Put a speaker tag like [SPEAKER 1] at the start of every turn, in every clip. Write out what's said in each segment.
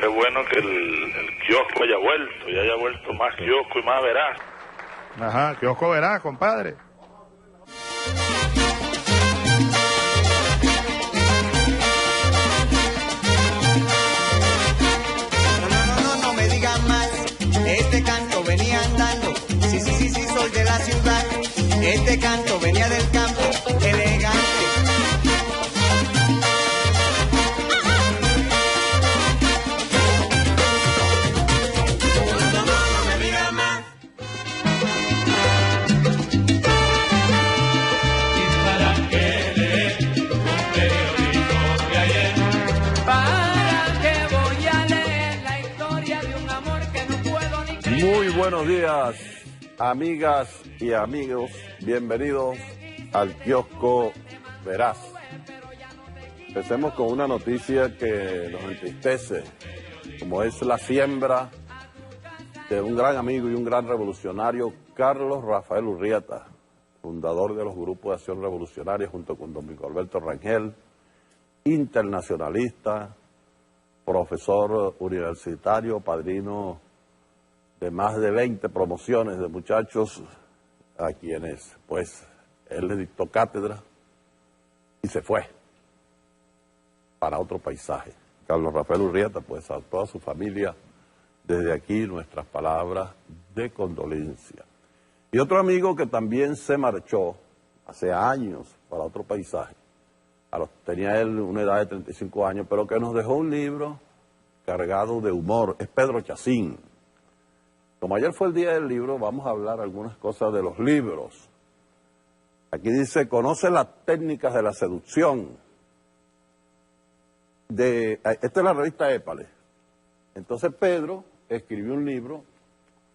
[SPEAKER 1] qué bueno que el kiosco haya vuelto, y haya vuelto más kiosco y más veraz.
[SPEAKER 2] Ajá, kiosco veraz, compadre.
[SPEAKER 3] No me digan más, este canto venía andando, sí, soy de la ciudad, este canto venía del campo, elegante.
[SPEAKER 4] Muy buenos días, amigas y amigos. Bienvenidos al Kiosco Veraz. Empecemos con una noticia que nos entristece, como es la siembra de un gran amigo y un gran revolucionario, Carlos Rafael Urrieta, fundador de los grupos de acción revolucionaria junto con Domingo Alberto Rangel, internacionalista, profesor universitario, padrino de más de 20 promociones de muchachos a quienes, pues, él le dictó cátedra y se fue para otro paisaje. Carlos Rafael Urrieta, pues, a toda su familia, desde aquí nuestras palabras de condolencia. Y otro amigo que también se marchó hace años para otro paisaje, tenía él una edad de 35 años, pero que nos dejó un libro cargado de humor, es Pedro Chacín. Como ayer fue el día del libro, vamos a hablar algunas cosas de los libros. Aquí dice, conoce las técnicas de la seducción. Esta es la revista Épale. Entonces Pedro escribió un libro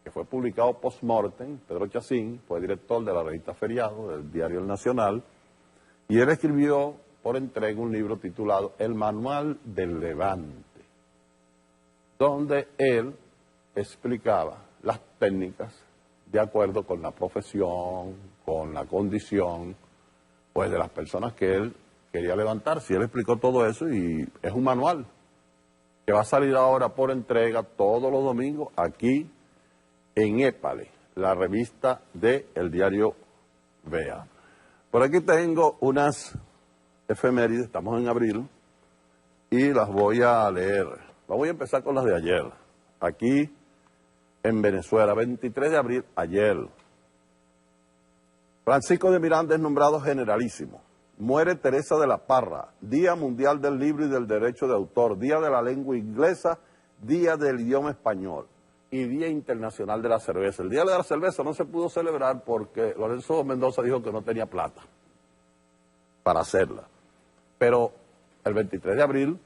[SPEAKER 4] que fue publicado post-mortem. Pedro Chacín fue director de la revista Feriado, del diario El Nacional, y él escribió por entrega un libro titulado El Manual del Levante, donde él explicaba las técnicas de acuerdo con la profesión, con la condición, pues, de las personas que él quería levantar. Si él explicó todo eso, y es un manual que va a salir ahora por entrega todos los domingos aquí en Épale, la revista del diario Vea. Por aquí tengo unas efemérides, estamos en abril, y las voy a leer. Voy a empezar con las de ayer. Aquí en Venezuela, 23 de abril, ayer. Francisco de Miranda es nombrado generalísimo. Muere Teresa de la Parra. Día Mundial del Libro y del Derecho de Autor. Día de la Lengua Inglesa. Día del Idioma Español. Y Día Internacional de la Cerveza. El Día de la Cerveza no se pudo celebrar porque Lorenzo Mendoza dijo que no tenía plata para hacerla. Pero el 23 de abril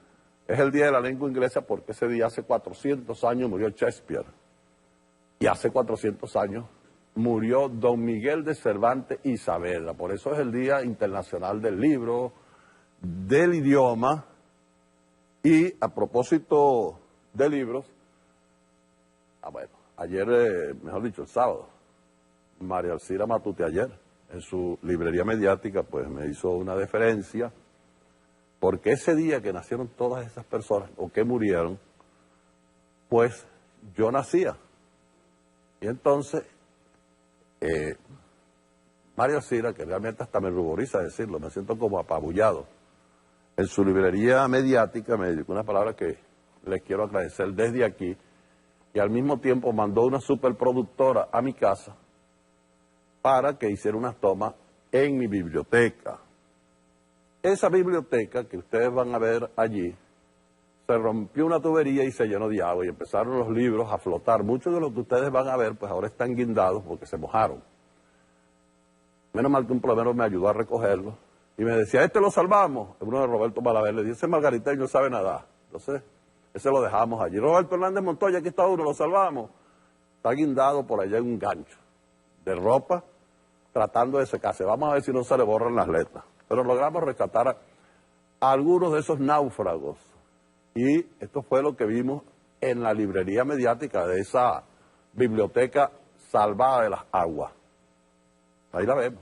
[SPEAKER 4] es el Día de la Lengua Inglesa porque ese día, hace 400 años, murió Shakespeare. Y hace 400 años murió Don Miguel de Cervantes y Saavedra. Por eso es el Día Internacional del Libro, del Idioma. Y a propósito de libros, ayer, mejor dicho, el sábado, María Alcira Matute ayer, en su librería mediática, pues me hizo una deferencia, porque ese día que nacieron todas esas personas, o que murieron, pues yo nacía. Y entonces, María Alcira, que realmente hasta me ruboriza decirlo, me siento como apabullado, en su librería mediática me dedicó una palabra que les quiero agradecer desde aquí, y al mismo tiempo mandó una superproductora a mi casa para que hiciera unas tomas en mi biblioteca. Esa biblioteca que ustedes van a ver allí, se rompió una tubería y se llenó de agua y empezaron los libros a flotar. Muchos de los que ustedes van a ver, pues ahora están guindados porque se mojaron. Menos mal que un plomero me ayudó a recogerlos y me decía, lo salvamos. Uno de Roberto Malaver le dice, margariteño sabe nadar. Entonces, ese lo dejamos allí. Roberto Hernández Montoya, aquí está uno, lo salvamos. Está guindado por allá en un gancho de ropa, tratando de secarse. Vamos a ver si no se le borran las letras. Pero logramos rescatar a algunos de esos náufragos. Y esto fue lo que vimos en la librería mediática de esa biblioteca salvada de las aguas. Ahí la vemos.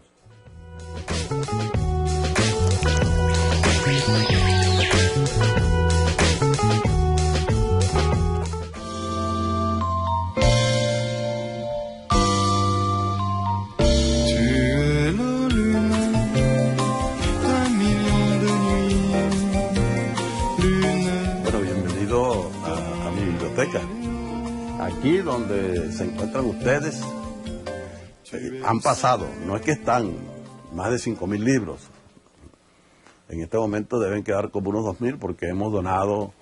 [SPEAKER 4] bienvenido a mi biblioteca. Aquí donde se encuentran ustedes, han pasado, no es que están, más de 5.000 libros. En este momento deben quedar como unos 2.000 porque hemos donado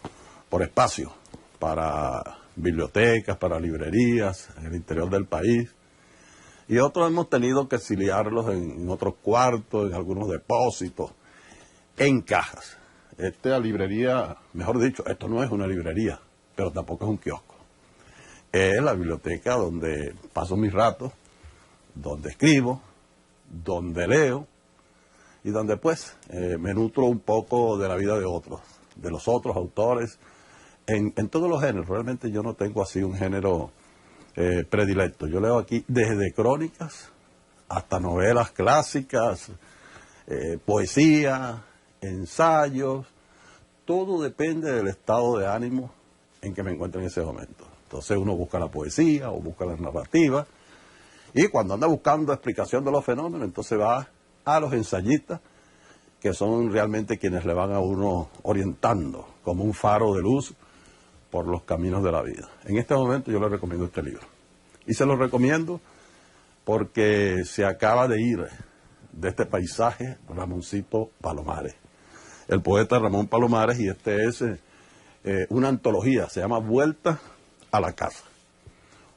[SPEAKER 4] por espacio para bibliotecas, para librerías en el interior del país. Y otros hemos tenido que exiliarlos en otros cuartos, en algunos depósitos, en cajas. Esta librería, mejor dicho, esto no es una librería, pero tampoco es un kiosco. Es la biblioteca donde paso mis ratos, donde escribo, donde leo y donde pues me nutro un poco de la vida de otros, de los otros autores, en todos los géneros. Realmente yo no tengo así un género predilecto. Yo leo aquí desde crónicas hasta novelas clásicas, poesía, ensayos. Todo depende del estado de ánimo en que me encuentro en ese momento. Entonces uno busca la poesía o busca la narrativa, y cuando anda buscando explicación de los fenómenos, entonces va a los ensayistas, que son realmente quienes le van a uno orientando como un faro de luz por los caminos de la vida. En este momento yo le recomiendo este libro. Y se lo recomiendo porque se acaba de ir de este paisaje Ramoncito Palomares, el poeta Ramón Palomares, y este es una antología, se llama Vuelta a la Casa.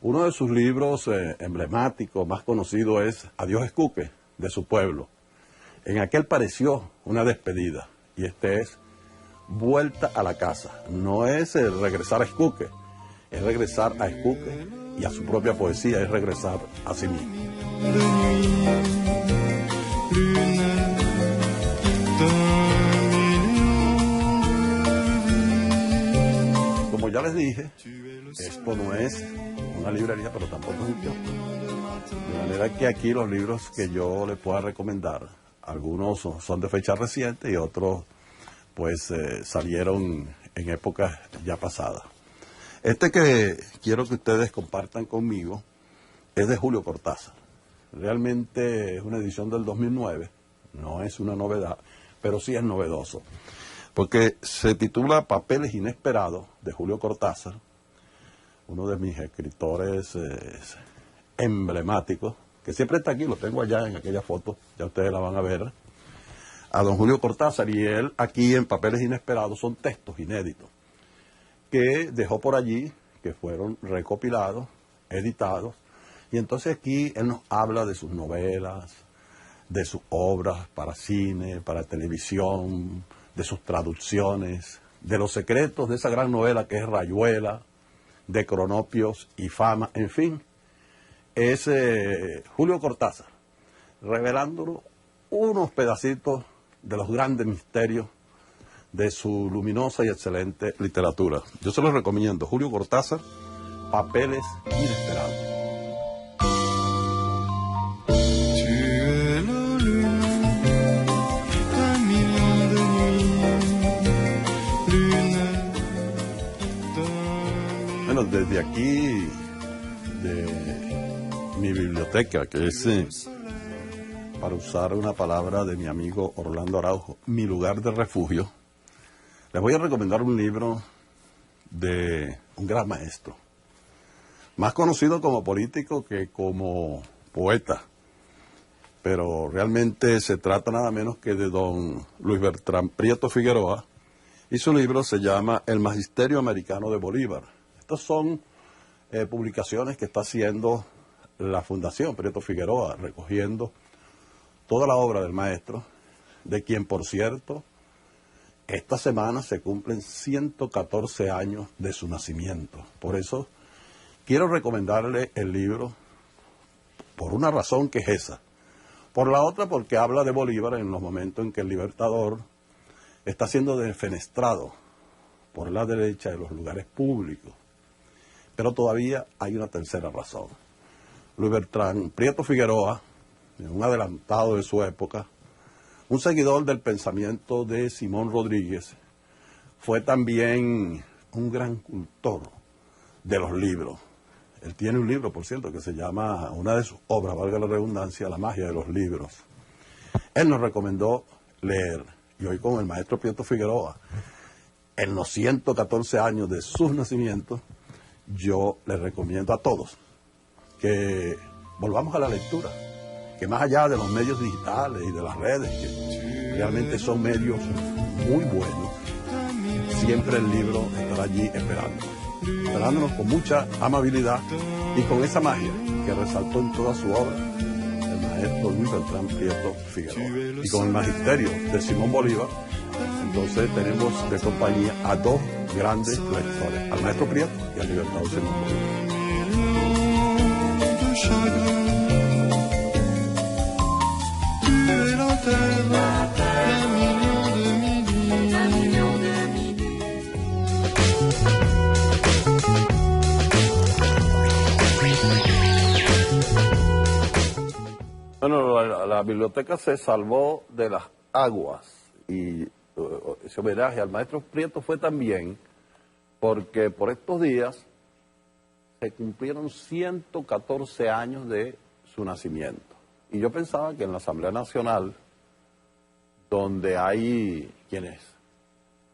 [SPEAKER 4] Uno de sus libros emblemáticos, más conocido, es Adiós Escuque, de su pueblo. En aquel pareció una despedida, y este es Vuelta a la Casa. No es regresar a Escuque, es regresar a Escuque y a su propia poesía, es regresar a sí mismo. Como ya les dije, esto no es una librería, pero tampoco es un kiosco. De manera que aquí los libros que yo les pueda recomendar, algunos son de fecha reciente y otros pues salieron en épocas ya pasadas. Este que quiero que ustedes compartan conmigo es de Julio Cortázar. Realmente es una edición del 2009, no es una novedad, pero sí es novedoso, porque se titula Papeles Inesperados, de Julio Cortázar, uno de mis escritores emblemáticos, que siempre está aquí, lo tengo allá en aquella foto, ya ustedes la van a ver, a don Julio Cortázar, y él aquí en Papeles Inesperados son textos inéditos que dejó por allí, que fueron recopilados, editados, y entonces aquí él nos habla de sus novelas, de sus obras para cine, para televisión, de sus traducciones, de los secretos de esa gran novela que es Rayuela, de Cronopios y Fama, en fin, es Julio Cortázar, revelándonos unos pedacitos de los grandes misterios de su luminosa y excelente literatura. Yo se los recomiendo, Julio Cortázar, Papeles Inesperados. Bueno, desde aquí, de mi biblioteca, que es, para usar una palabra de mi amigo Orlando Araujo, mi lugar de refugio, les voy a recomendar un libro de un gran maestro, más conocido como político que como poeta, pero realmente se trata nada menos que de don Luis Bertrán Prieto Figueroa, y su libro se llama El Magisterio Americano de Bolívar. Estas son publicaciones que está haciendo la Fundación Prieto Figueroa, recogiendo toda la obra del maestro, de quien, por cierto, esta semana se cumplen 114 años de su nacimiento. Por eso quiero recomendarle el libro, por una razón que es esa. Por la otra, porque habla de Bolívar en los momentos en que el Libertador está siendo defenestrado por la derecha de los lugares públicos. Pero todavía hay una tercera razón. Luis Bertrán Prieto Figueroa, un adelantado de su época, un seguidor del pensamiento de Simón Rodríguez, fue también un gran cultor de los libros. Él tiene un libro, por cierto, que se llama, una de sus obras, valga la redundancia, La magia de los libros. Él nos recomendó leer, y hoy con el maestro Prieto Figueroa, en los 114 años de sus nacimientos, yo les recomiendo a todos que volvamos a la lectura, que más allá de los medios digitales y de las redes, que realmente son medios muy buenos, siempre el libro estará allí esperándonos con mucha amabilidad y con esa magia que resaltó en toda su obra el maestro Luis Beltrán Prieto Figueroa. Y con el magisterio de Simón Bolívar, entonces tenemos de compañía a dos grandes lectores, al maestro Prieto y al libertador Simón Bolívar. Bueno, la biblioteca se salvó de las aguas y ese homenaje al maestro Prieto fue también porque por estos días se cumplieron 114 años de su nacimiento. Y yo pensaba que en la Asamblea Nacional, donde hay quienes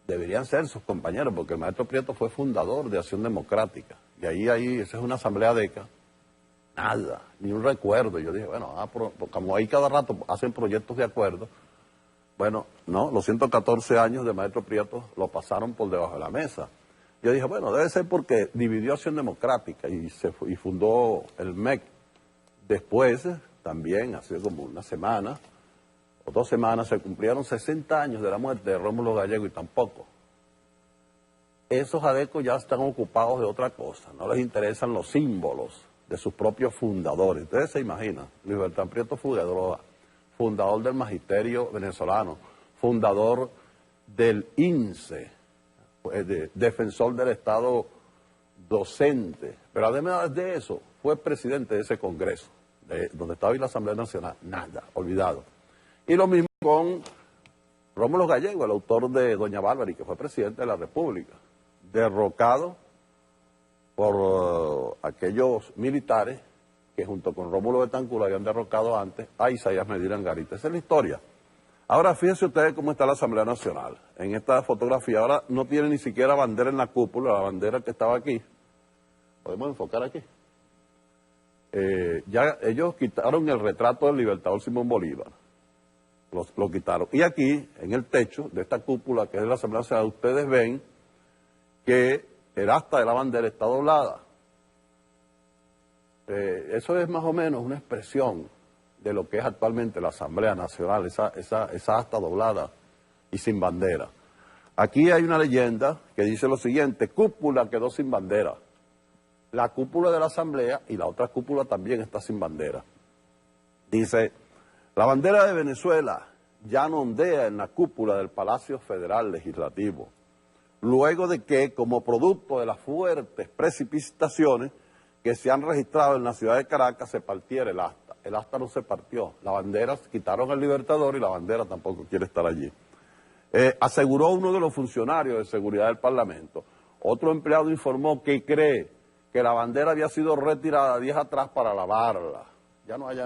[SPEAKER 4] deberían ser sus compañeros, porque el maestro Prieto fue fundador de Acción Democrática, y ahí esa es una asamblea DECA, nada, ni un recuerdo. Yo dije, bueno, como ahí cada rato hacen proyectos de acuerdo, bueno, no, los 114 años de maestro Prieto lo pasaron por debajo de la mesa. Yo dije, bueno, debe ser porque dividió Acción Democrática y fundó el MEC. Después, también, hace como una semana o 2 semanas, se cumplieron 60 años de la muerte de Rómulo Gallego y tampoco. Esos adecos ya están ocupados de otra cosa, no les interesan los símbolos de sus propios fundadores. Ustedes se imaginan, Luis Beltrán Prieto Figueroa, fundador del magisterio venezolano, fundador del INSE, defensor del Estado docente, pero además de eso, fue presidente de ese congreso, donde estaba ahí la Asamblea Nacional, nada, olvidado. Y lo mismo con Rómulo Gallego, el autor de Doña Bárbara, que fue presidente de la República, derrocado por aquellos militares que junto con Rómulo Betancourt habían derrocado antes a Isaías Medina Angarita. Esa es la historia. Ahora fíjense ustedes cómo está la Asamblea Nacional. En esta fotografía ahora no tiene ni siquiera bandera en la cúpula, la bandera que estaba aquí. ¿Podemos enfocar aquí? Ya ellos quitaron el retrato del libertador Simón Bolívar. Lo quitaron. Y aquí, en el techo de esta cúpula que es de la Asamblea Nacional, ustedes ven que el asta de la bandera está doblada. Eso es más o menos una expresión de lo que es actualmente la Asamblea Nacional, esa asta doblada y sin bandera. Aquí hay una leyenda que dice lo siguiente: cúpula quedó sin bandera. La cúpula de la Asamblea y la otra cúpula también está sin bandera. Dice, la bandera de Venezuela ya no ondea en la cúpula del Palacio Federal Legislativo, luego de que, como producto de las fuertes precipitaciones que se han registrado en la ciudad de Caracas, se partiera el asta. El asta no se partió, la bandera, quitaron al Libertador y la bandera tampoco quiere estar allí. Aseguró uno de los funcionarios de seguridad del Parlamento. Otro empleado informó que cree que la bandera había sido retirada días atrás para lavarla. Ya no hay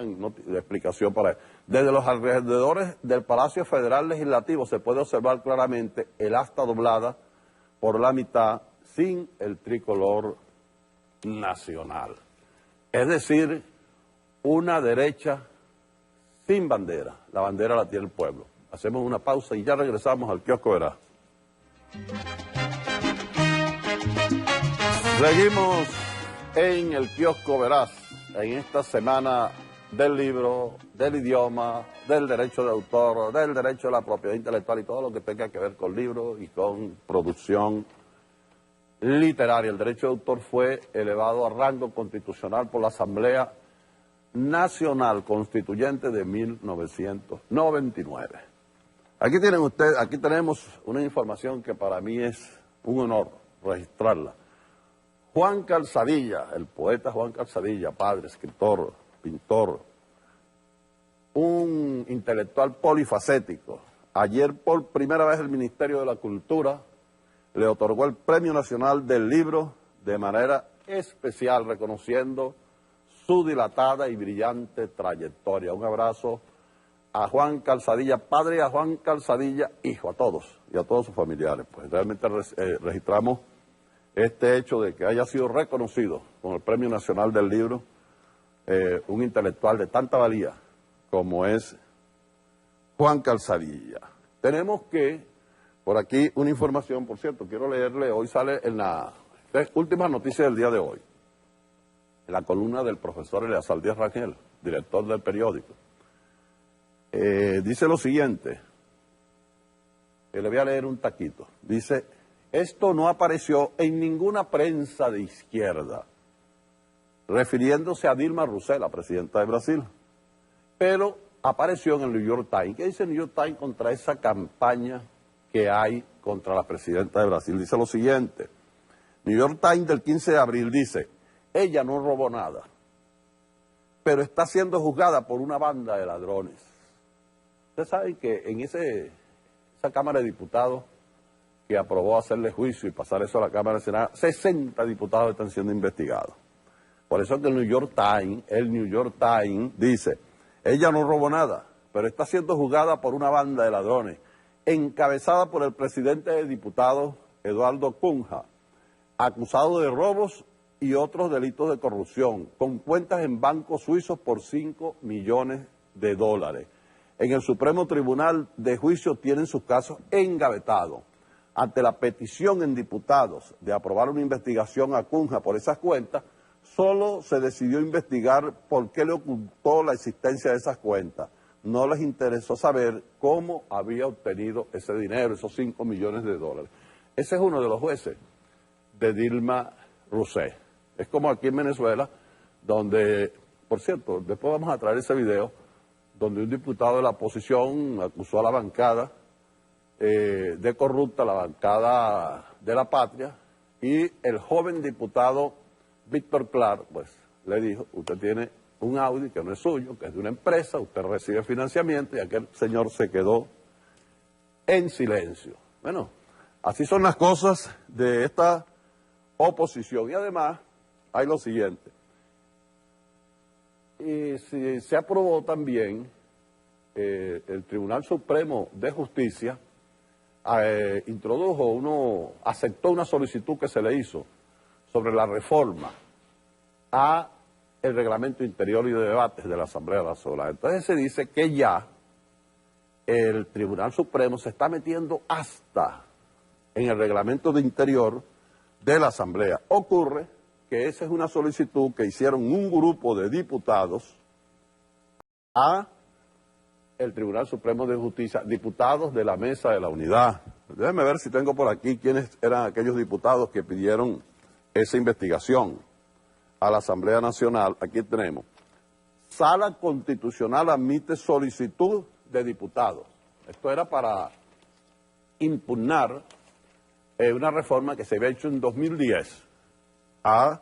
[SPEAKER 4] explicación para eso. Desde los alrededores del Palacio Federal Legislativo se puede observar claramente el asta doblada por la mitad sin el tricolor nacional. Es decir, una derecha sin bandera. La bandera la tiene el pueblo. Hacemos una pausa y ya regresamos al Kiosco Verás. Seguimos en el Kiosco Verás, en esta semana del libro, del idioma, del derecho de autor, del derecho de la propiedad intelectual y todo lo que tenga que ver con libros y con producción literaria. El derecho de autor fue elevado a rango constitucional por la Asamblea Nacional Constituyente de 1999. Aquí tienen ustedes, aquí tenemos una información que para mí es un honor registrarla. Juan Calzadilla, el poeta Juan Calzadilla, padre, escritor, pintor, un intelectual polifacético. Ayer por primera vez el Ministerio de la Cultura le otorgó el Premio Nacional del Libro de manera especial, reconociendo su dilatada y brillante trayectoria. Un abrazo a Juan Calzadilla padre y a Juan Calzadilla hijo, a todos. y a todos sus familiares. Pues realmente registramos este hecho de que haya sido reconocido con el Premio Nacional del Libro un intelectual de tanta valía como es Juan Calzadilla. Tenemos por aquí una información, por cierto, quiero leerle, hoy sale en la última noticia del día de hoy, en la columna del profesor Eleazar Díaz Rangel, director del periódico. Dice lo siguiente, le voy a leer un taquito, dice: esto no apareció en ninguna prensa de izquierda, refiriéndose a Dilma Rousseff, la presidenta de Brasil, pero apareció en el New York Times. ¿Qué dice el New York Times contra esa campaña que hay contra la presidenta de Brasil? Dice lo siguiente, New York Times del 15 de abril dice: ella no robó nada, pero está siendo juzgada por una banda de ladrones. Ustedes saben que en esa Cámara de Diputados que aprobó hacerle juicio y pasar eso a la Cámara del Senado, 60 diputados están siendo investigados. Por eso es que el New York Times dice: ella no robó nada, pero está siendo juzgada por una banda de ladrones, encabezada por el presidente de diputados, Eduardo Cunha, acusado de robos y otros delitos de corrupción, con cuentas en bancos suizos por $5 millones. En el Supremo Tribunal de Juicio tienen sus casos engavetados. Ante la petición en diputados de aprobar una investigación a Cunha por esas cuentas, solo se decidió investigar por qué le ocultó la existencia de esas cuentas. No les interesó saber cómo había obtenido ese dinero, esos $5 millones. Ese es uno de los jueces de Dilma Rousseff. Es como aquí en Venezuela, donde, por cierto, después vamos a traer ese video, donde un diputado de la oposición acusó a la bancada de corrupta, la bancada de la Patria, y el joven diputado Víctor Clark, pues, le dijo: usted tiene un Audi que no es suyo, que es de una empresa, usted recibe financiamiento, y aquel señor se quedó en silencio. Bueno, así son las cosas de esta oposición. Y además, hay lo siguiente. Y se aprobó también, el Tribunal Supremo de Justicia aceptó una solicitud que se le hizo sobre la reforma a el reglamento interior y de debates de la Asamblea Nacional. Entonces se dice que ya el Tribunal Supremo se está metiendo hasta en el reglamento de interior de la Asamblea. Ocurre que esa es una solicitud que hicieron un grupo de diputados a el Tribunal Supremo de Justicia, diputados de la Mesa de la Unidad. Déjenme ver si tengo por aquí quiénes eran aquellos diputados que pidieron esa investigación a la Asamblea Nacional. Aquí tenemos: Sala Constitucional admite solicitud de diputados. Esto era para impugnar una reforma que se había hecho en 2010 a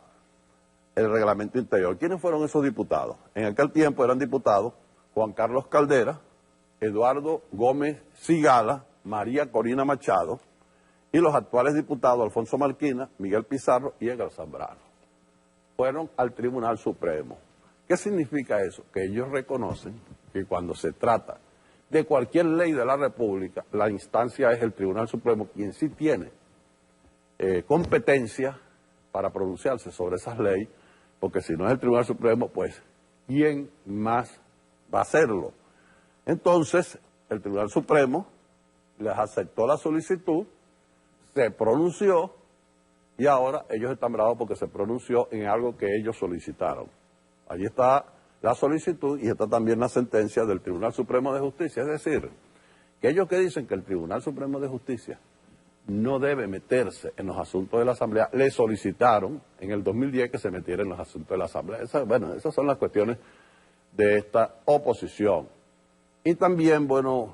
[SPEAKER 4] el reglamento interior. ¿Quiénes fueron esos diputados? En aquel tiempo eran diputados Juan Carlos Caldera, Eduardo Gómez Sigala, María Corina Machado, y los actuales diputados Alfonso Marquina, Miguel Pizarro y Edgar Zambrano. Fueron al Tribunal Supremo. ¿Qué significa eso? Que ellos reconocen que cuando se trata de cualquier ley de la República, la instancia es el Tribunal Supremo quien sí tiene competencia para pronunciarse sobre esas leyes, porque si no es el Tribunal Supremo, pues, ¿quién más va a hacerlo? Entonces, el Tribunal Supremo les aceptó la solicitud, se pronunció, y ahora ellos están bravos porque se pronunció en algo que ellos solicitaron. Allí está la solicitud y está también la sentencia del Tribunal Supremo de Justicia. Es decir, que ellos que dicen que el Tribunal Supremo de Justicia no debe meterse en los asuntos de la Asamblea, le solicitaron en el 2010 que se metiera en los asuntos de la Asamblea. Esas son las cuestiones de esta oposición. Y también, bueno,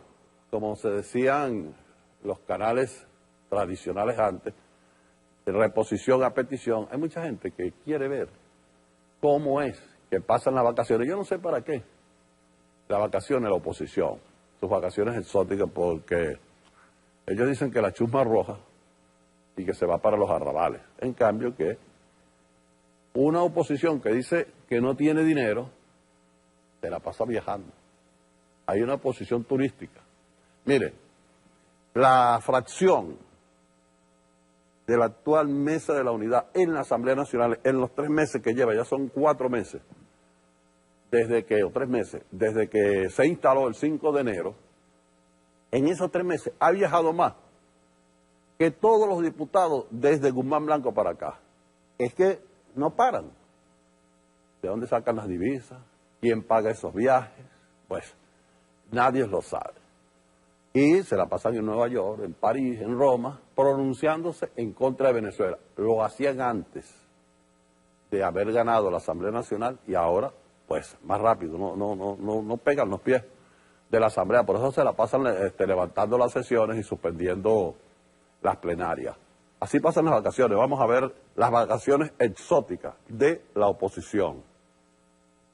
[SPEAKER 4] como se decían los canales tradicionales antes, de reposición a petición, hay mucha gente que quiere ver cómo es que pasan las vacaciones. Yo no sé para qué las vacaciones de la oposición, sus vacaciones exóticas, porque ellos dicen que la chusma roja y que se va para los arrabales. En cambio que una oposición que dice que no tiene dinero, se la pasa viajando. Hay una oposición turística. Mire, la fracción de la actual Mesa de la Unidad en la Asamblea Nacional, en los 3 meses que lleva, ya son 4 meses, o 3 meses, desde que se instaló el 5 de enero, en esos 3 meses ha viajado más que todos los diputados desde Guzmán Blanco para acá. Es que no paran. ¿De dónde sacan las divisas? ¿Quién paga esos viajes? Pues nadie lo sabe. Y se la pasan en Nueva York, en París, en Roma, pronunciándose en contra de Venezuela. Lo hacían antes de haber ganado la Asamblea Nacional y ahora, pues, más rápido, no pegan los pies de la Asamblea. Por eso se la pasan levantando las sesiones y suspendiendo las plenarias. Así pasan las vacaciones. Vamos a ver las vacaciones exóticas de la oposición.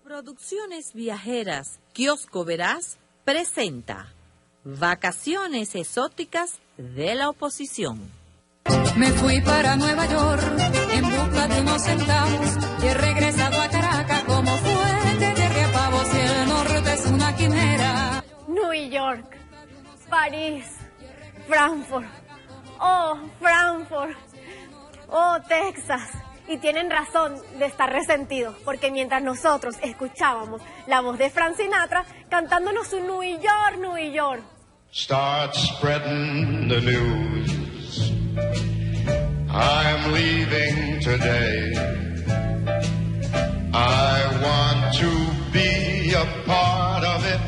[SPEAKER 5] Producciones Viajeras Kiosco Verás presenta Vacaciones Exóticas de la Oposición.
[SPEAKER 6] Me fui para Nueva York en busca de unos centavos y he regresado a Caracas como fuente de repavos y el norte es una quimera.
[SPEAKER 7] New York, París, Frankfurt, oh, Frankfurt, oh, Texas. Y tienen razón de estar resentidos, porque mientras nosotros escuchábamos la voz de Frank Sinatra cantándonos un New York, New York.
[SPEAKER 8] Start spreading the news. I'm leaving today. I want to be a part of it.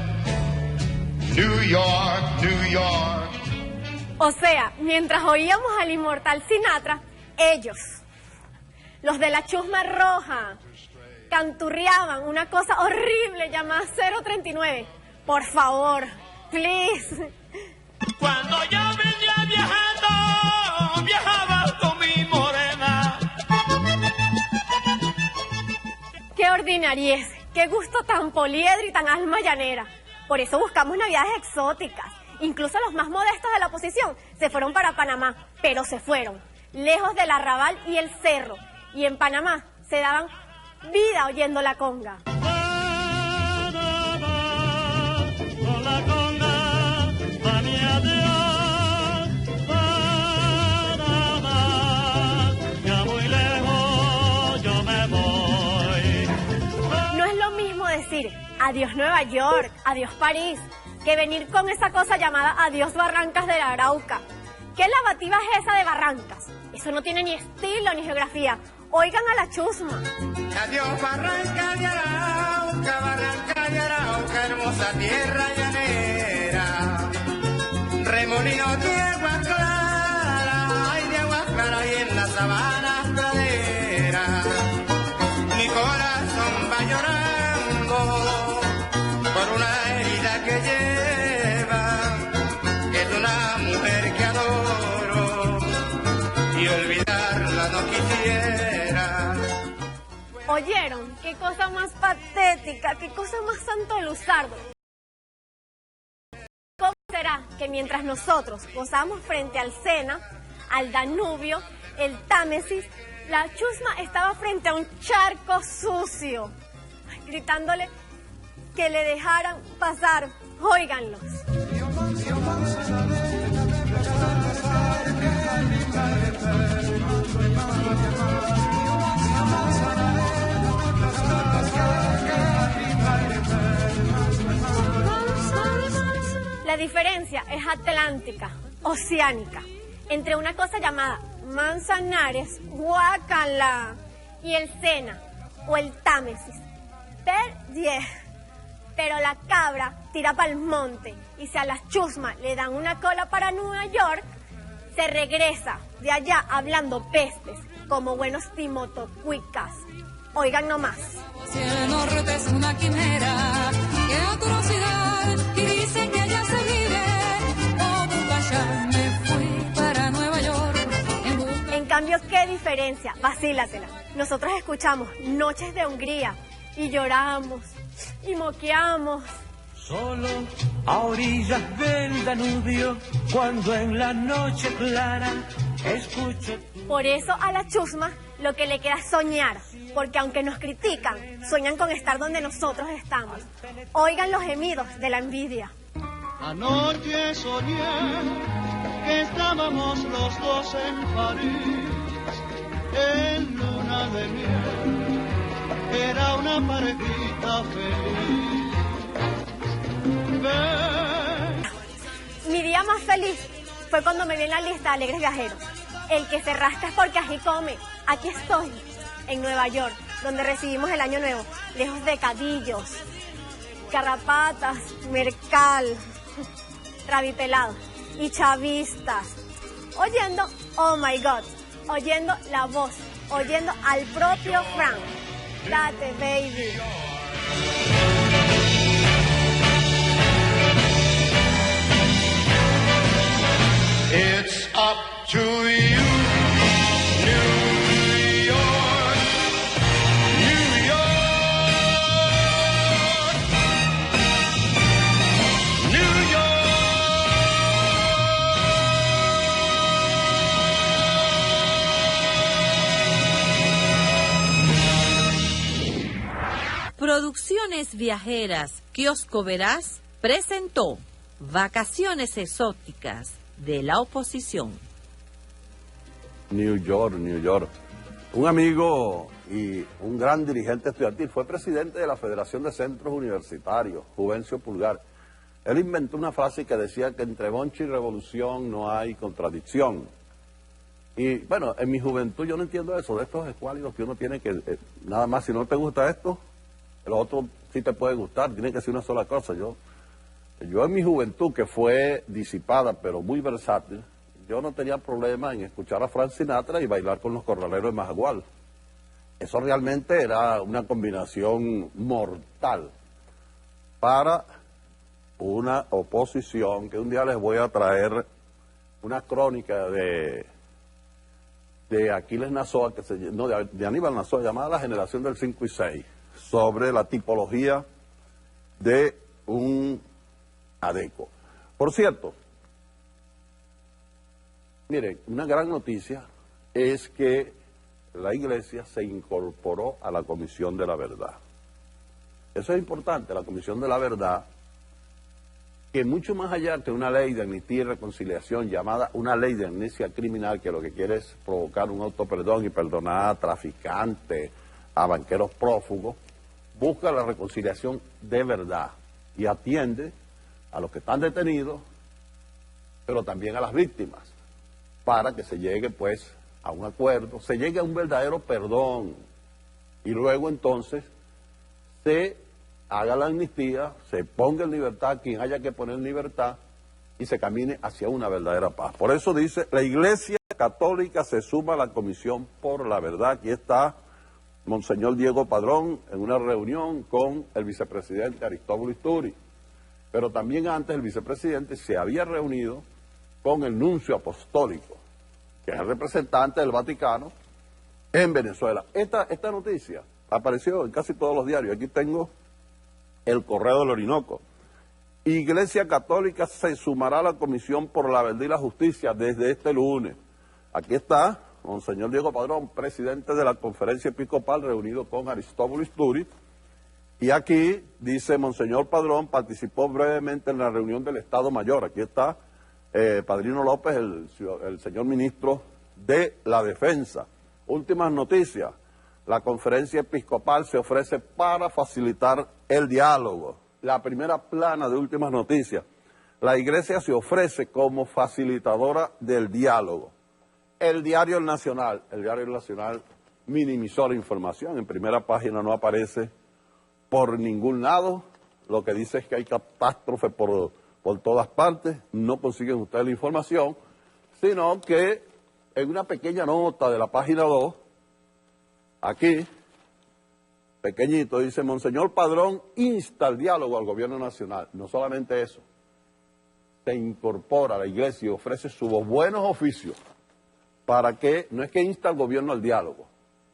[SPEAKER 8] New York, New York.
[SPEAKER 7] O sea, mientras oíamos al inmortal Sinatra, ellos, los de la chusma roja, canturreaban una cosa horrible llamada 039. Por favor, please.
[SPEAKER 9] Cuando yo venía viajando, viajaba con mi morena.
[SPEAKER 7] Qué ordinariez, qué gusto tan poliedro y tan alma llanera. Por eso buscamos navidades exóticas. Incluso los más modestos de la oposición se fueron para Panamá, pero se fueron, lejos del arrabal y el cerro. Y en Panamá se daban vida oyendo la conga.
[SPEAKER 9] Panamá, con la conga, va mi adiós. Panamá, ya muy lejos yo me voy.
[SPEAKER 7] No es lo mismo decir adiós Nueva York, adiós París, que venir con esa cosa llamada adiós Barrancas de la Arauca. ¿Qué lavativa es esa de Barrancas? Eso no tiene ni estilo ni geografía. Oigan a la chusma.
[SPEAKER 3] Adiós Barranca de Arauca, hermosa tierra llanera. Remolino de agua clara, ay de agua clara y en la sabana pradera. Mi corazón va llorando por una herida que lleva, que es una mujer que adoro y olvidarla no quisiera.
[SPEAKER 7] ¿Oyeron? Qué cosa más patética, qué cosa más santo luzardo. ¿Cómo será que mientras nosotros gozábamos frente al Sena, al Danubio, el Támesis, la chusma estaba frente a un charco sucio, gritándole que le dejaran pasar? Óiganlos. La diferencia es atlántica, oceánica, entre una cosa llamada Manzanares, guácala, y el Sena o el Támesis. Pero la cabra tira para el monte y si a la chusma le dan una cola para Nueva York, se regresa de allá hablando pestes como buenos timotocuicas. Oigan nomás.
[SPEAKER 6] Si el norte es una quimera, qué atrocidad, y dicen que allá se vive, oh, allá me fui para Nueva York.
[SPEAKER 7] En cambio, qué diferencia, vacílatela. Nosotros escuchamos Noches de Hungría y lloramos y moqueamos.
[SPEAKER 9] Solo a orillas del Danubio, cuando en la noche clara escucho.
[SPEAKER 7] Por eso a la chusma lo que le queda es soñar, porque aunque nos critican, sueñan con estar donde nosotros estamos. Oigan los gemidos de la envidia.
[SPEAKER 9] Anoche soñé
[SPEAKER 10] que estábamos los dos en París, en luna de miel, era una parejita feliz.
[SPEAKER 7] Mi día más feliz fue cuando me vi en la lista de alegres viajeros. El que se rasca es porque ají come. Aquí estoy, en Nueva York, donde recibimos el año nuevo, lejos de cadillos, garrapatas, mercal, rabipelados y chavistas. Oyendo, oh my God, oyendo la voz, oyendo al propio Frank. Date, baby.
[SPEAKER 8] It's up to you, New York, New York, New
[SPEAKER 5] York. Producciones Viajeras Kiosco Verás presentó Vacaciones Exóticas de la Oposición.
[SPEAKER 4] New York, New York. Un amigo y un gran dirigente estudiantil, fue presidente de la Federación de Centros Universitarios, Juvencio Pulgar. Él inventó una frase que decía que entre bonche y revolución no hay contradicción. Y bueno, en mi juventud yo no entiendo eso, de estos escuálidos que uno tiene que, nada más si no te gusta esto, lo otro sí te puede gustar, tiene que ser una sola cosa. Yo en mi juventud, que fue disipada pero muy versátil, yo no tenía problema en escuchar a Frank Sinatra y bailar con los corraleros de Majagual. Eso realmente era una combinación mortal para una oposición, que un día les voy a traer una crónica de Aquiles Nazoa, de Aníbal Nazoa, llamada La Generación del 5 y 6, sobre la tipología de un adeco. Por cierto, miren, una gran noticia es que la Iglesia se incorporó a la Comisión de la Verdad. Eso es importante, la Comisión de la Verdad, que mucho más allá de una ley de amnistía y reconciliación llamada una ley de amnistía criminal, que lo que quiere es provocar un autoperdón y perdonar a traficantes, a banqueros prófugos, busca la reconciliación de verdad y atiende a los que están detenidos, pero también a las víctimas, para que se llegue pues a un acuerdo, se llegue a un verdadero perdón, y luego entonces se haga la amnistía, se ponga en libertad quien haya que poner en libertad, y se camine hacia una verdadera paz. Por eso dice, la Iglesia Católica se suma a la Comisión por la Verdad. Aquí está Monseñor Diego Padrón en una reunión con el vicepresidente Aristóbulo Isturi. Pero también antes el vicepresidente se había reunido con el nuncio apostólico, que es el representante del Vaticano en Venezuela. Esta noticia apareció en casi todos los diarios. Aquí tengo el Correo del Orinoco. Iglesia Católica se sumará a la Comisión por la Verdad y la Justicia desde este lunes. Aquí está Monseñor Diego Padrón, presidente de la Conferencia Episcopal, reunido con Aristóbulo Isturi. Y aquí dice, Monseñor Padrón participó brevemente en la reunión del Estado Mayor. Aquí está Padrino López, el señor ministro de la Defensa. Últimas noticias. La Conferencia Episcopal se ofrece para facilitar el diálogo. La primera plana de últimas noticias. La Iglesia se ofrece como facilitadora del diálogo. El Diario Nacional minimizó la información. En primera página no aparece por ningún lado. Lo que dice es que hay catástrofe por todas partes. No consiguen ustedes la información, sino que en una pequeña nota de la página 2, aquí, pequeñito, dice, Monseñor Padrón insta al diálogo al gobierno nacional. No solamente eso, se incorpora a la Iglesia y ofrece sus buenos oficios para que, no es que insta al gobierno al diálogo,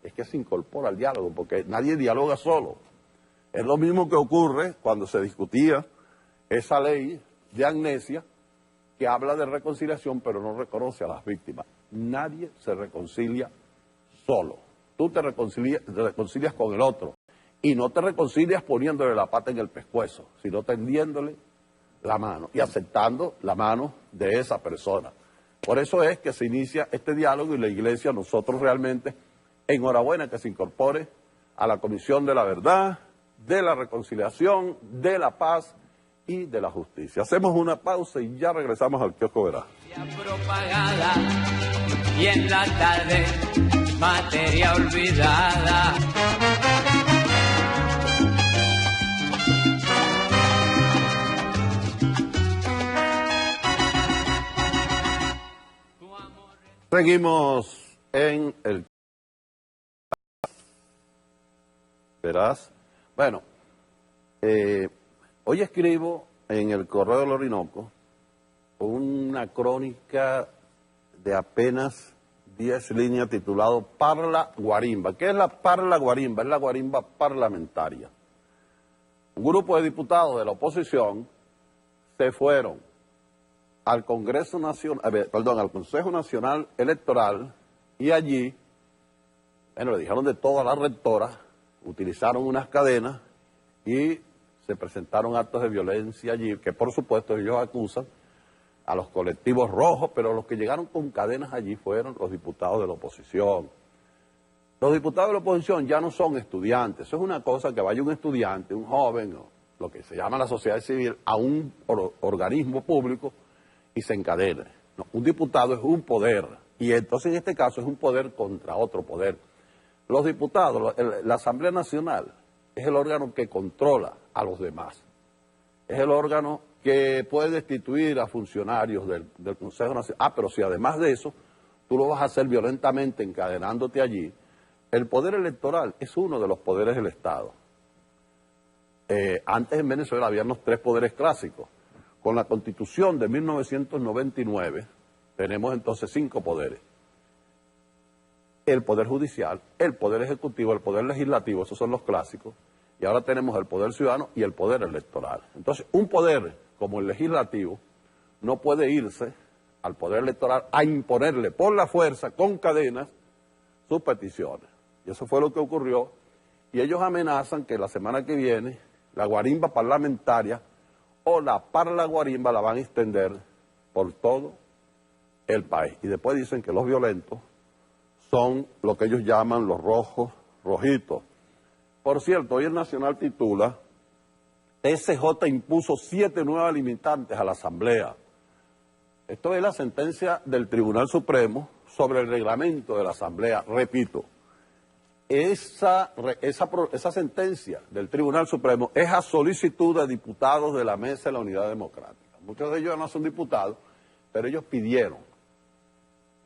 [SPEAKER 4] es que se incorpora al diálogo, porque nadie dialoga solo. Es lo mismo que ocurre cuando se discutía esa ley de amnesia que habla de reconciliación, pero no reconoce a las víctimas. Nadie se reconcilia solo. Tú te reconcilias con el otro, y no te reconcilias poniéndole la pata en el pescuezo, sino tendiéndole la mano y aceptando la mano de esa persona. Por eso es que se inicia este diálogo y la Iglesia, nosotros realmente, enhorabuena que se incorpore a la Comisión de la Verdad, de la Reconciliación, de la Paz y de la Justicia. Hacemos una pausa y ya regresamos al Kiosco Verá.
[SPEAKER 11] Propagada y en la tarde materia olvidada.
[SPEAKER 4] Seguimos en el... Verás. Bueno, hoy escribo en el Correo del Orinoco una crónica de apenas 10 líneas titulado Parla Guarimba. ¿Qué es la Parla Guarimba? Es la guarimba parlamentaria. Un grupo de diputados de la oposición se fueron al Congreso Nacional, al Consejo Nacional Electoral, y allí, bueno, le dijeron de todas las rectoras, utilizaron unas cadenas y se presentaron actos de violencia allí, que por supuesto ellos acusan a los colectivos rojos, pero los que llegaron con cadenas allí fueron los diputados de la oposición. Los diputados de la oposición ya no son estudiantes, eso es una cosa que vaya un estudiante, un joven, o lo que se llama la sociedad civil, a un organismo público y se encadena. No, un diputado es un poder, y entonces en este caso es un poder contra otro poder. Los diputados, la Asamblea Nacional, es el órgano que controla a los demás. Es el órgano que puede destituir a funcionarios del Consejo Nacional. Pero si además de eso, tú lo vas a hacer violentamente encadenándote allí, el poder electoral es uno de los poderes del Estado. Antes en Venezuela habían los 3 poderes clásicos. Con la Constitución de 1999 tenemos entonces 5 poderes. El Poder Judicial, el Poder Ejecutivo, el Poder Legislativo, esos son los clásicos, y ahora tenemos el Poder Ciudadano y el Poder Electoral. Entonces, un poder como el Legislativo no puede irse al Poder Electoral a imponerle por la fuerza, con cadenas, sus peticiones. Y eso fue lo que ocurrió, y ellos amenazan que la semana que viene la guarimba parlamentaria o la Parla Guarimba la van a extender por todo el país. Y después dicen que los violentos son lo que ellos llaman los rojos, rojitos. Por cierto, hoy el Nacional titula, SJ impuso 7 nuevas limitantes a la Asamblea. Esto es la sentencia del Tribunal Supremo sobre el reglamento de la Asamblea. Repito, esa sentencia del Tribunal Supremo es a solicitud de diputados de la Mesa de la Unidad Democrática. Muchos de ellos no son diputados, pero ellos pidieron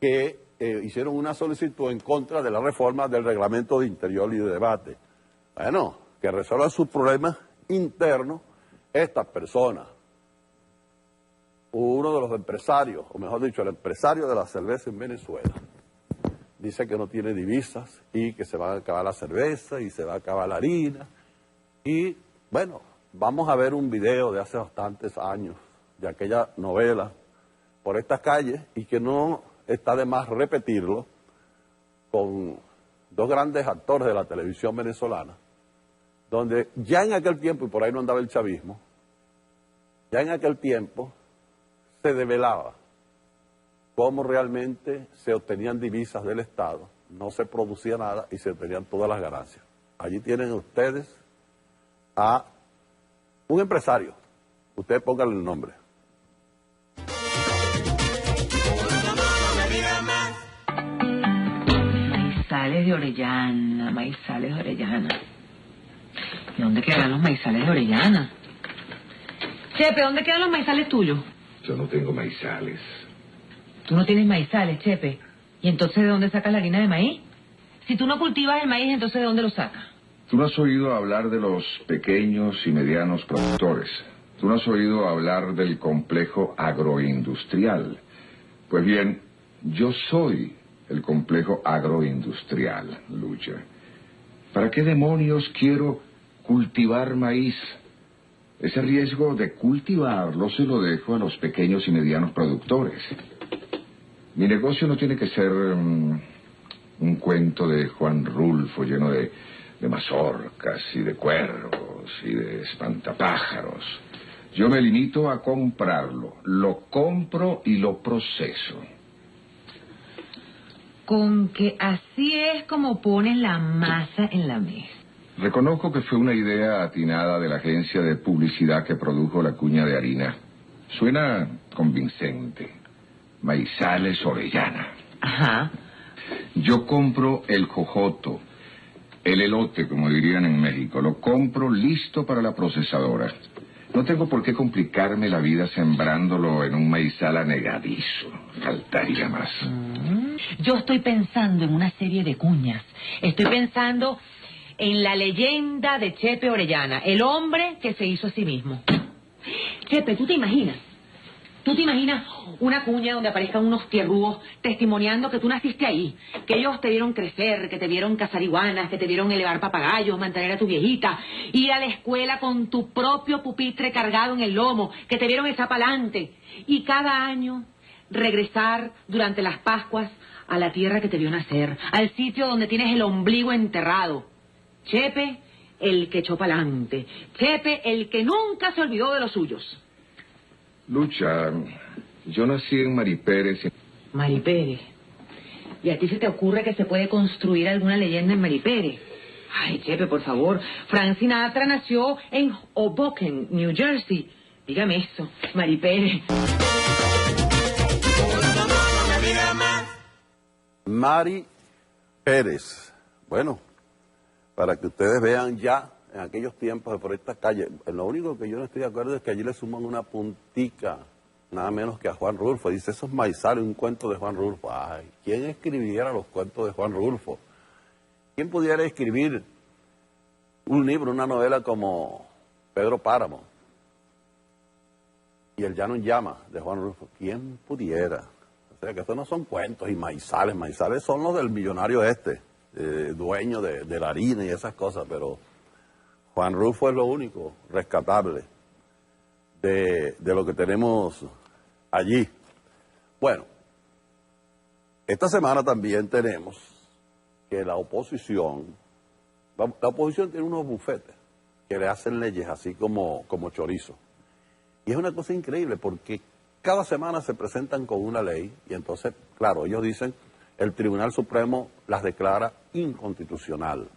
[SPEAKER 4] que hicieron una solicitud en contra de la reforma del reglamento de interior y de debate. Bueno, que resuelvan sus problemas internos estas personas. Uno de los empresarios, o mejor dicho, el empresario de la cerveza en Venezuela, dice que no tiene divisas y que se va a acabar la cerveza y se va a acabar la harina. Y bueno, vamos a ver un video de hace bastantes años de aquella novela por estas calles, y que no está de más repetirlo, con 2 grandes actores de la televisión venezolana, donde ya en aquel tiempo, y por ahí no andaba el chavismo, ya en aquel tiempo se develaba cómo realmente se obtenían divisas del Estado, no se producía nada y se obtenían todas las ganancias. Allí tienen ustedes a un empresario, ustedes pónganle el nombre.
[SPEAKER 12] Maizales de Orellana, maizales de Orellana. ¿Y dónde quedan los maizales de Orellana? Chepe, ¿dónde quedan los maizales tuyos?
[SPEAKER 13] Yo no tengo maizales.
[SPEAKER 12] Tú no tienes maizales, Chepe. ¿Y entonces de dónde sacas la harina de maíz? Si tú no cultivas el maíz, entonces ¿de dónde lo sacas?
[SPEAKER 13] Tú no has oído hablar de los pequeños y medianos productores. Tú no has oído hablar del complejo agroindustrial. Pues bien, yo soy el complejo agroindustrial, Lucha. ¿Para qué demonios quiero cultivar maíz? Ese riesgo de cultivarlo se lo dejo a los pequeños y medianos productores. Mi negocio no tiene que ser un cuento de Juan Rulfo lleno de mazorcas y de cuervos y de espantapájaros. Yo me limito a comprarlo, lo compro y lo proceso.
[SPEAKER 12] con que así es como pones la masa en la mesa.
[SPEAKER 13] Reconozco que fue una idea atinada de la agencia de publicidad que produjo la cuña de harina. Suena convincente. Maizales Orellana.
[SPEAKER 12] Ajá.
[SPEAKER 13] Yo compro el jojoto, el elote, como dirían en México. Lo compro listo para la procesadora. No tengo por qué complicarme la vida sembrándolo en un maizal anegadizo. Faltaría más.
[SPEAKER 12] Yo estoy pensando en una serie de cuñas. Estoy pensando en la leyenda de Chepe Orellana, el hombre que se hizo a sí mismo. Chepe, ¿tú te imaginas? ¿Tú te imaginas una cuña donde aparezcan unos tierrúos testimoniando que tú naciste ahí? Que ellos te vieron crecer, que te vieron cazar iguanas, que te vieron elevar papagayos, mantener a tu viejita, ir a la escuela con tu propio pupitre cargado en el lomo, que te vieron echar pa'lante. Y cada año regresar durante las Pascuas a la tierra que te vio nacer, al sitio donde tienes el ombligo enterrado. Chepe, el que echó pa'lante. Chepe, el que nunca se olvidó de los suyos.
[SPEAKER 13] Lucha, yo nací en Maripérez.
[SPEAKER 12] Maripérez. ¿Y a ti se te ocurre que se puede construir alguna leyenda en Maripérez? Ay, Chepe, por favor. Frank Sinatra nació en Hoboken, New Jersey. Dígame eso, Maripérez.
[SPEAKER 4] Mari Pérez. Bueno, para que ustedes vean ya en aquellos tiempos de por esta calle, lo único que yo no estoy de acuerdo es que allí le suman una puntica, nada menos que a Juan Rulfo. Dice, esos maizales, un cuento de Juan Rulfo. Ay, ¿quién escribiera los cuentos de Juan Rulfo? ¿Quién pudiera escribir un libro, una novela como Pedro Páramo y El Llano en Llama de Juan Rulfo? ¿Quién pudiera? O sea, que estos no son cuentos y maizales. Maizales son los del millonario dueño de la harina y esas cosas, pero Juan Rulfo es lo único rescatable de lo que tenemos allí. Bueno, esta semana también tenemos que la oposición tiene unos bufetes que le hacen leyes así como chorizo. Y es una cosa increíble porque cada semana se presentan con una ley y entonces, claro, ellos dicen, el Tribunal Supremo las declara inconstitucional.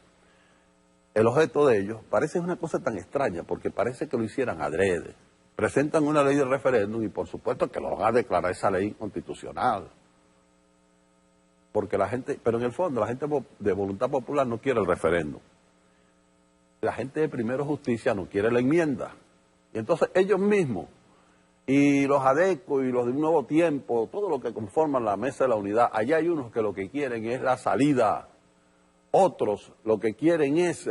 [SPEAKER 4] El objeto de ellos parece una cosa tan extraña porque parece que lo hicieran adrede. Presentan una ley de referéndum y por supuesto que lo van a declarar esa ley inconstitucional. Porque la gente, pero en el fondo la gente de voluntad popular no quiere el referéndum. La gente de Primero Justicia no quiere la enmienda. Y entonces ellos mismos, y los ADECO y los de Un Nuevo Tiempo, todo lo que conforman la Mesa de la Unidad, allá hay unos que lo que quieren es la salida. Otros lo que quieren es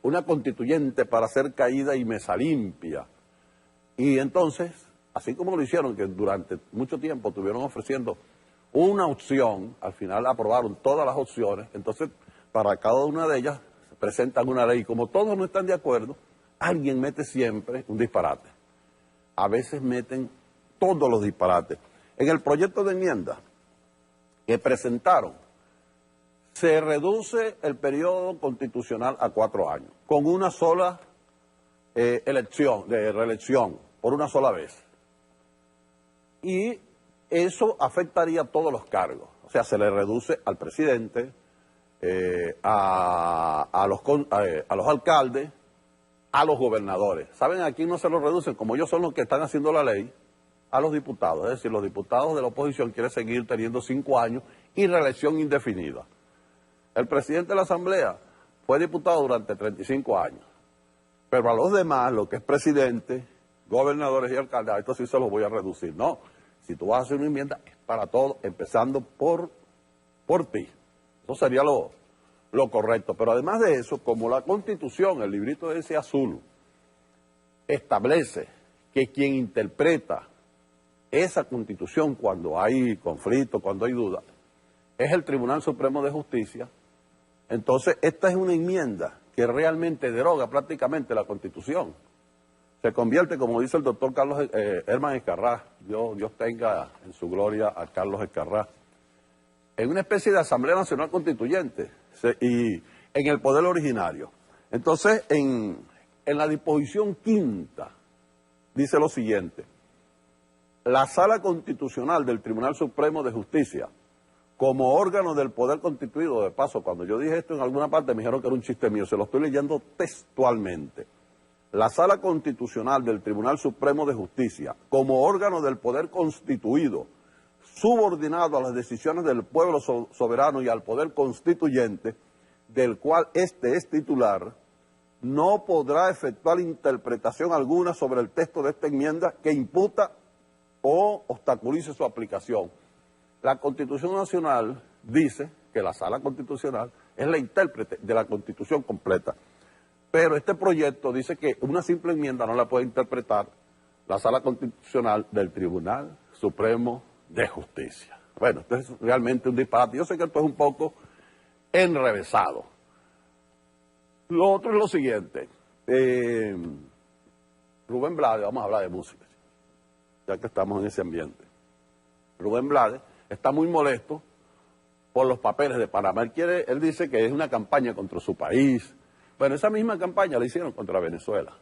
[SPEAKER 4] una constituyente para hacer caída y mesa limpia. Y entonces, así como lo hicieron, que durante mucho tiempo estuvieron ofreciendo una opción, al final aprobaron todas las opciones, entonces para cada una de ellas presentan una ley. Como todos no están de acuerdo, alguien mete siempre un disparate. A veces meten todos los disparates. En el proyecto de enmienda que presentaron, se reduce el periodo constitucional a 4 años, con una sola reelección, por una sola vez. Y eso afectaría a todos los cargos. O sea, se le reduce al presidente, a los alcaldes, a los gobernadores. ¿Saben a quién no se lo reducen? Como ellos son los que están haciendo la ley, a los diputados. Es decir, los diputados de la oposición quieren seguir teniendo 5 años y reelección indefinida. El presidente de la Asamblea fue diputado durante 35 años. Pero a los demás, lo que es presidente, gobernadores y alcaldes, esto sí se los voy a reducir. No, si tú vas a hacer una enmienda, es para todos, empezando por ti. Eso sería lo correcto. Pero además de eso, como la Constitución, el librito ese azul, establece que quien interpreta esa Constitución cuando hay conflicto, cuando hay duda, es el Tribunal Supremo de Justicia. Entonces, esta es una enmienda que realmente deroga prácticamente la Constitución. Se convierte, como dice el doctor Carlos Herman Escarrá, Dios tenga en su gloria a Carlos Escarrá, en una especie de Asamblea Nacional Constituyente y en el poder originario. Entonces, en la disposición quinta, dice lo siguiente: la Sala Constitucional del Tribunal Supremo de Justicia como órgano del poder constituido. De paso, cuando yo dije esto en alguna parte me dijeron que era un chiste mío, se lo estoy leyendo textualmente. La Sala Constitucional del Tribunal Supremo de Justicia, como órgano del poder constituido, subordinado a las decisiones del pueblo soberano y al poder constituyente, del cual este es titular, no podrá efectuar interpretación alguna sobre el texto de esta enmienda que imputa o obstaculice su aplicación. La Constitución Nacional dice que la Sala Constitucional es la intérprete de la Constitución completa, pero este proyecto dice que una simple enmienda no la puede interpretar la Sala Constitucional del Tribunal Supremo de Justicia. Bueno, esto es realmente un disparate. Yo sé que esto es un poco enrevesado. Lo otro es lo siguiente. Rubén Blades, vamos a hablar de música, ya que estamos en ese ambiente. Rubén Blades está muy molesto por los papeles de Panamá. Él dice que es una campaña contra su país. Bueno, esa misma campaña la hicieron contra Venezuela.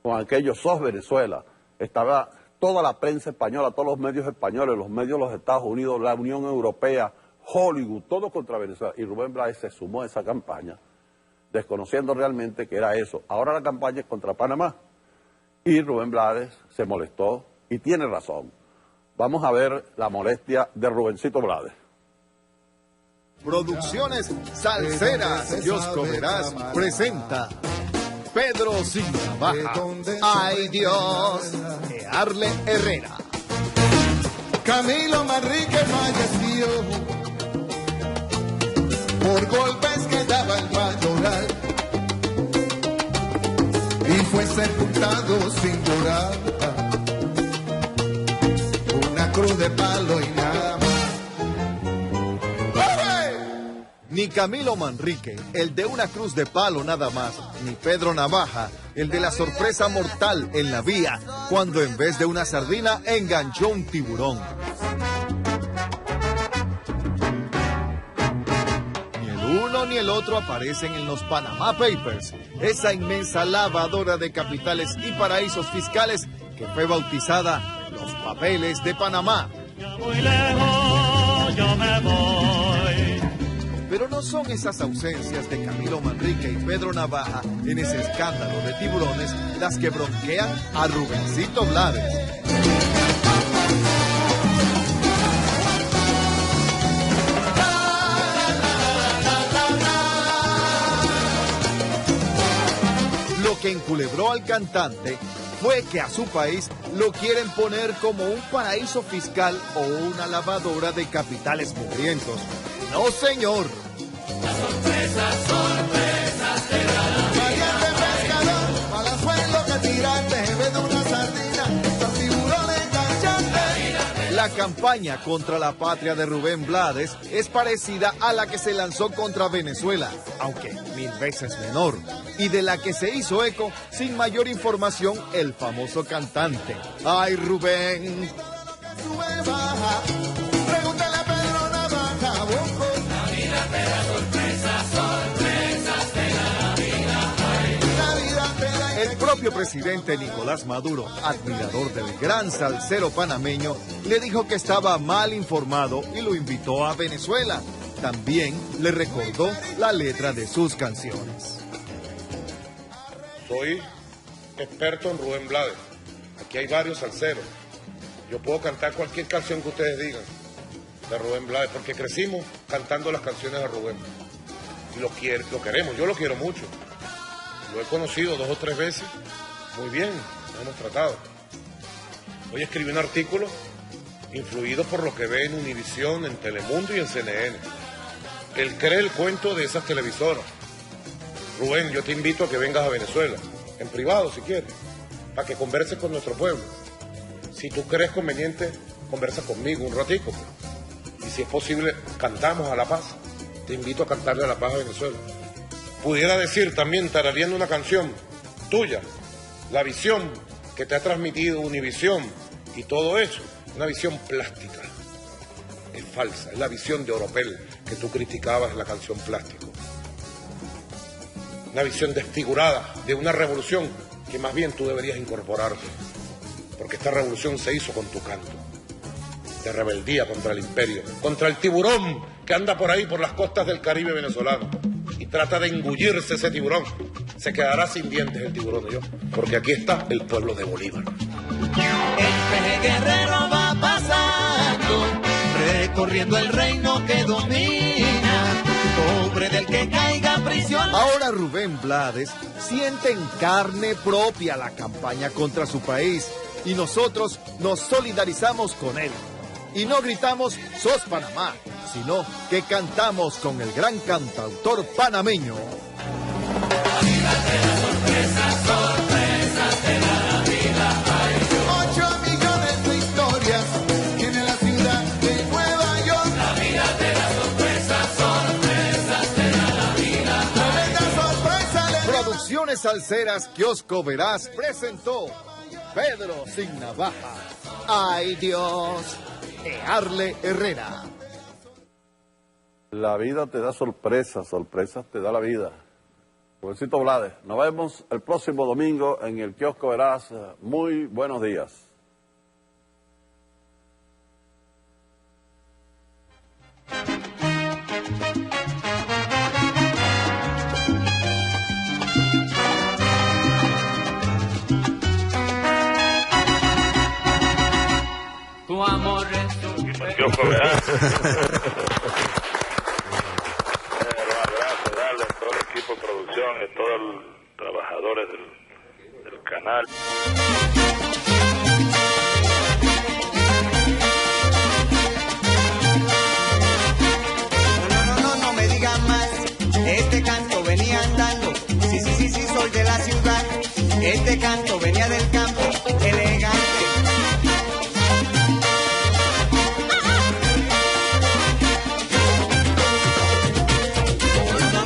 [SPEAKER 4] Con aquellos SOS Venezuela. Estaba toda la prensa española, todos los medios españoles, los medios de los Estados Unidos, la Unión Europea, Hollywood, todo contra Venezuela. Y Rubén Blades se sumó a esa campaña, desconociendo realmente que era eso. Ahora la campaña es contra Panamá. Y Rubén Blades se molestó y tiene razón. Vamos a ver la molestia de Rubencito Blades.
[SPEAKER 14] Producciones Salseras Kiosco Verás presenta Pedro Sin Navaja, Ay Dios, de Arle Herrera.
[SPEAKER 10] Camilo Manrique falleció por golpes que daba el mayoral y fue sepultado sin llorar, una cruz de palo y nada más.
[SPEAKER 14] Ni Camilo Manrique, el de una cruz de palo nada más, ni Pedro Navaja, el de la sorpresa mortal en la vía, cuando en vez de una sardina enganchó un tiburón. Ni el uno ni el otro aparecen en los Panama Papers, esa inmensa lavadora de capitales y paraísos fiscales que fue bautizada Los Papeles de Panamá.
[SPEAKER 9] Muy lejos yo me voy.
[SPEAKER 14] Pero no son esas ausencias de Camilo Manrique y Pedro Navaja en ese escándalo de tiburones las que bronquean a Rubencito Blades. Lo que enculebró al cantante fue que a su país lo quieren poner como un paraíso fiscal o una lavadora de capitales mugrientos. ¡No, señor!
[SPEAKER 10] Las sorpresas de la valiente pescador, mala fue lo que tiraste, ve de una sardina, los tiburones enganchaste.
[SPEAKER 14] La campaña contra la patria de Rubén Blades es parecida a la que se lanzó contra Venezuela, aunque 1000 veces menor, y de la que se hizo eco sin mayor información el famoso cantante. ¡Ay, Rubén!
[SPEAKER 10] Sube, baja, pregúntale a Pedro Navaja, boco. La vida te da sorpresas, sorpresas te da la vida. Ay, la vida te da.
[SPEAKER 14] El propio presidente Nicolás Maduro, admirador del gran salsero panameño, le dijo que estaba mal informado y lo invitó a Venezuela. También le recordó la letra de sus canciones.
[SPEAKER 15] Soy experto en Rubén Blades. Aquí hay varios salseros. Yo puedo cantar cualquier canción que ustedes digan de Rubén Blades, porque crecimos cantando las canciones de Rubén. Y lo queremos, yo lo quiero mucho. Lo he conocido 2 o 3 veces. Muy bien, lo hemos tratado. Hoy escribí un artículo influido por lo que ve en Univisión, en Telemundo y en CNN. Él cree el cuento de esas televisoras. Rubén, yo te invito a que vengas a Venezuela, en privado si quieres, para que converses con nuestro pueblo. Si tú crees conveniente, conversa conmigo un ratico. Y si es posible, cantamos a la paz. Te invito a cantarle a la paz a Venezuela. Pudiera decir también, tarareando una canción tuya, la visión que te ha transmitido Univisión y todo eso, una visión plástica. Es falsa, es la visión de Oropel que tú criticabas en la canción Plástico. Una visión desfigurada de una revolución que más bien tú deberías incorporarte, porque esta revolución se hizo con tu canto. de rebeldía contra el imperio, contra el tiburón que anda por ahí por las costas del Caribe venezolano y trata de engullirse ese tiburón. Se quedará sin dientes el tiburón y yo, porque aquí está el pueblo de Bolívar.
[SPEAKER 3] El peje guerrero va pasando, recorriendo el reino que domina, pobre del que caiga prisionero.
[SPEAKER 14] Ahora Rubén Blades siente en carne propia la campaña contra su país y nosotros nos solidarizamos con él. Y no gritamos "Sos Panamá", sino que cantamos con el gran cantautor panameño.
[SPEAKER 10] Sorpresas te da la vida. 8 millones de historias tiene la ciudad de Nueva York. La vida te da sorpresas te da la vida. Tremenda sorpresa.
[SPEAKER 14] Producciones Salseras Kiosco Verás presentó Pedro Sin Navaja. ¡Ay, Dios! Earle Herrera.
[SPEAKER 4] La vida te da sorpresas, sorpresas te da la vida. Rubéncito Blades, nos vemos el próximo domingo en el Kiosco Verás. Muy buenos días.
[SPEAKER 11] Tu amor es
[SPEAKER 1] Kiosco Verás. Darle a todo el equipo de producción y a todos los trabajadores del canal.
[SPEAKER 3] No me digan más, este canto venía andando, sí, soy de la ciudad, este canto venía del campo, el